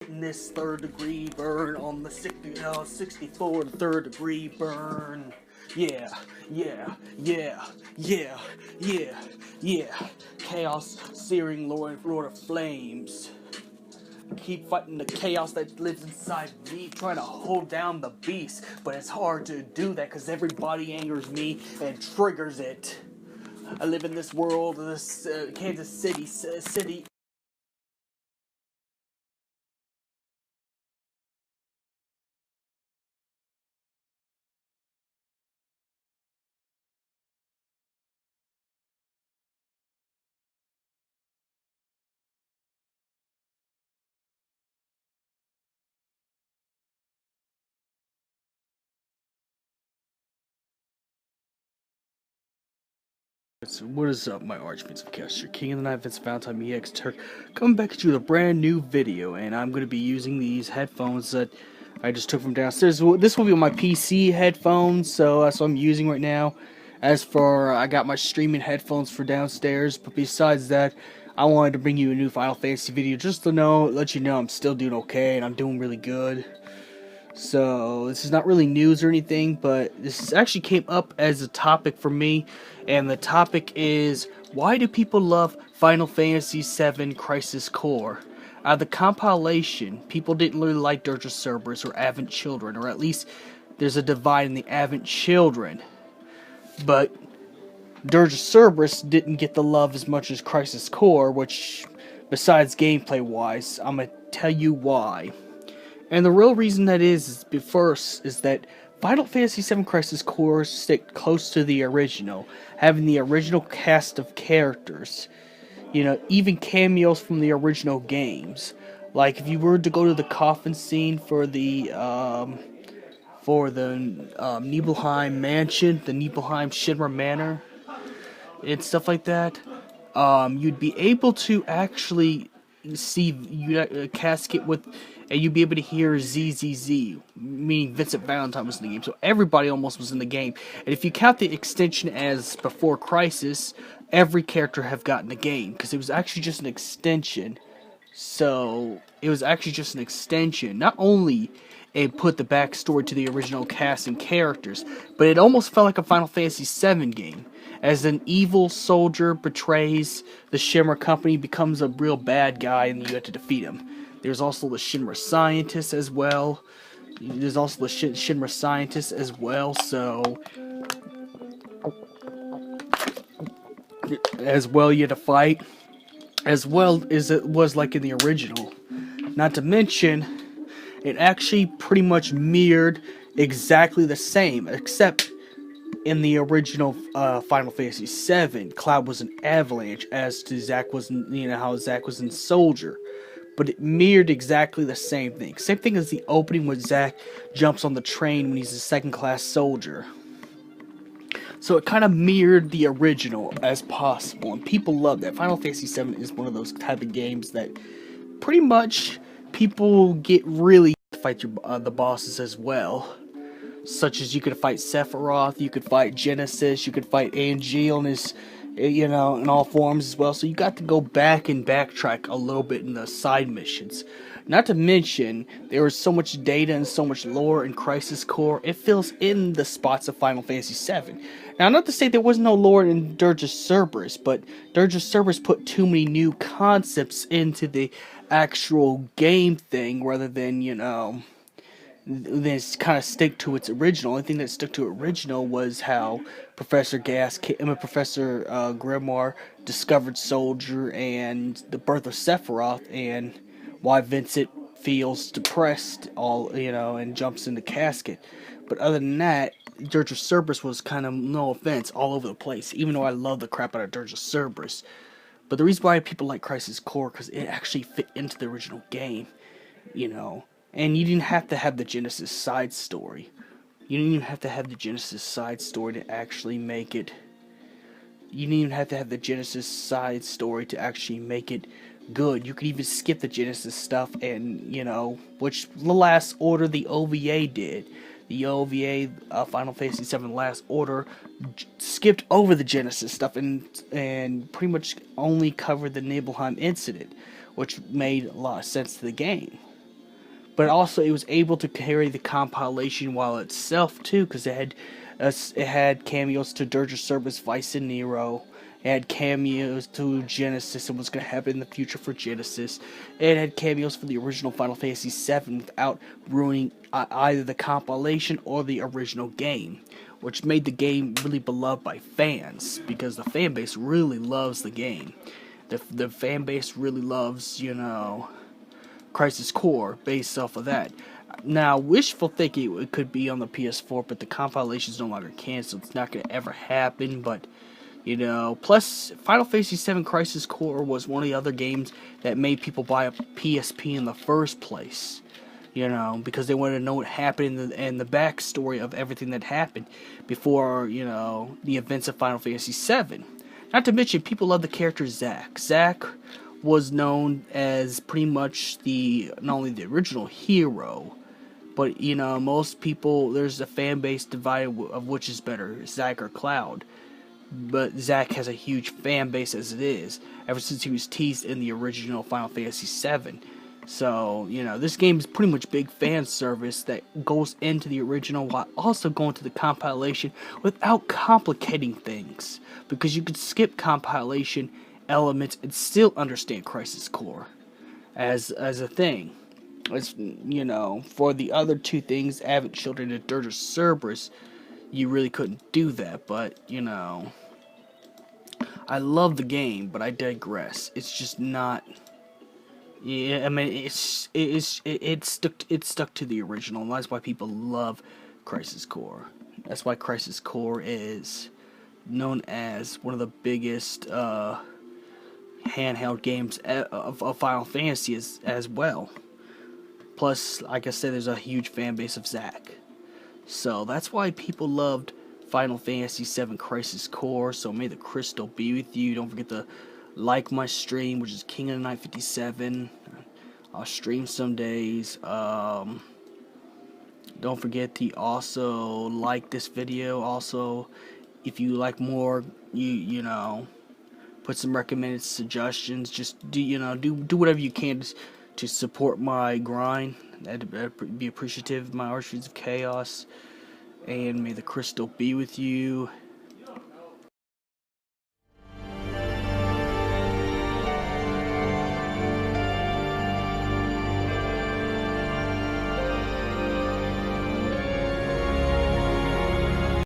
This third degree burn on the 64 third degree burn. Yeah, yeah, yeah, yeah, yeah, yeah. Chaos, searing Lord of Flames. Keep fighting the chaos that lives inside me, trying to hold down the beast. But it's hard to do that because everybody angers me and triggers it. I live in this world, this Kansas City. So what is up, my arch Vince of Chaos, your King of the Night, Vince Valentine EX Turk, coming back at you with a brand new video, and I'm going to be using these headphones that I just took from downstairs. This will be on my PC headphones, so that's what I'm using right now. As for, I got my streaming headphones for downstairs, but besides that, I wanted to bring you a new Final Fantasy video just to let you know I'm still doing okay, and I'm doing really good. So, this is not really news or anything, but this actually came up as a topic for me, and the topic is, why do people love Final Fantasy VII Crisis Core? Out of the compilation, people didn't really like Dirge of Cerberus or Advent Children, or at least there's a divide in the Advent Children. But Dirge of Cerberus didn't get the love as much as Crisis Core, which, besides gameplay-wise, I'm gonna tell you why. And the real reason that is first, is that Final Fantasy VII Crisis Core stick close to the original, having the original cast of characters. You know, even cameos from the original games. Like, if you were to go to the coffin scene for the Nibelheim Mansion, the Nibelheim Shinra Manor, and stuff like that, you'd be able to actually see a casket with, and you'd be able to hear ZZZ, meaning Vincent Valentine was in the game. So everybody almost was in the game. And if you count the extension as before Crisis, every character have gotten the game, because it was actually just an extension. So it was actually just an extension. Not only it put the backstory to the original cast and characters, but it almost felt like a Final Fantasy VII game. As an evil soldier betrays the Shinra company, becomes a real bad guy, and you have to defeat him. There's also the Shinra scientist as well. Shinra scientist as well, so as well you had to fight, as well as it was like in the original. Not to mention, it actually pretty much mirrored exactly the same, except in the original Final Fantasy VII, Cloud was an avalanche, as to Zack was, how Zack was in Soldier. But it mirrored exactly the same thing. Same thing as the opening when Zack jumps on the train when he's a second-class soldier. So it kind of mirrored the original as possible, and people love that. Final Fantasy VII is one of those type of games that pretty much people get really to fight the bosses as well. Such as you could fight Sephiroth, you could fight Genesis, you could fight Angel in his, in all forms as well. So you got to go back and backtrack a little bit in the side missions. Not to mention, there was so much data and so much lore in Crisis Core, it fills in the spots of Final Fantasy VII. Now, not to say there was no lore in Dirge of Cerberus, but Dirge of Cerberus put too many new concepts into the actual game thing, rather than, this kind of stick to its original. The only thing that stuck to original was how Professor Grimoire discovered Soldier and the birth of Sephiroth, and why Vincent feels depressed, and jumps in the casket. But other than that, Dirge of Cerberus was kind of, no offense, all over the place, even though I love the crap out of Dirge of Cerberus. But the reason why people like Crisis Core, because it actually fit into the original game, And you didn't have to have the Genesis side story. You didn't even have to have the Genesis side story to actually make it. You didn't even have to have the Genesis side story to actually make it good. You could even skip the Genesis stuff and, which the Last Order, the OVA did. The OVA, Final Fantasy VII Last Order, skipped over the Genesis stuff and pretty much only covered the Nibelheim incident, which made a lot of sense to the game. but also it was able to carry the compilation while itself too, because it had cameos to Dirge of Cerberus, Vice, and Nero. It had cameos to Genesis and what's going to happen in the future for Genesis. It had cameos for the original Final Fantasy VII without ruining either the compilation or the original game, which made the game really beloved by fans, because the fan base really loves the game. The fan base really loves, Crisis Core based off of that. Now, wishful thinking, it could be on the PS4, but the compilation is no longer canceled. It's not going to ever happen, but plus Final Fantasy VII Crisis Core was one of the other games that made people buy a PSP in the first place. Because they wanted to know what happened and the backstory of everything that happened before, the events of Final Fantasy VII. Not to mention, people love the character Zack. Zack was known as pretty much not only the original hero, but most people, there's a fan base divided of which is better, Zack or Cloud. But Zack has a huge fan base as it is, ever since he was teased in the original Final Fantasy VII. So, this game is pretty much big fan service that goes into the original while also going to the compilation without complicating things. Because you could skip compilation elements and still understand Crisis Core as a thing. As, for the other two things, Avid Children and Dirge of Cerberus, you really couldn't do that. But, I love the game, but I digress. It's just not. Yeah, I mean, it's stuck to the original, and that's why people love Crisis Core. That's why Crisis Core is known as one of the biggest handheld games of Final Fantasy as well. Plus, like I said, there's a huge fan base of Zack. So that's why people loved Final Fantasy VII Crisis Core. So may the crystal be with you. Don't forget to like my stream, which is King of the Night 57. I'll stream some days. Don't forget to also like this video. Also, if you like more, you put some recommended suggestions. Just do whatever you can to support my grind. That'd be appreciative. My Archfiends of Chaos, and may the crystal be with you.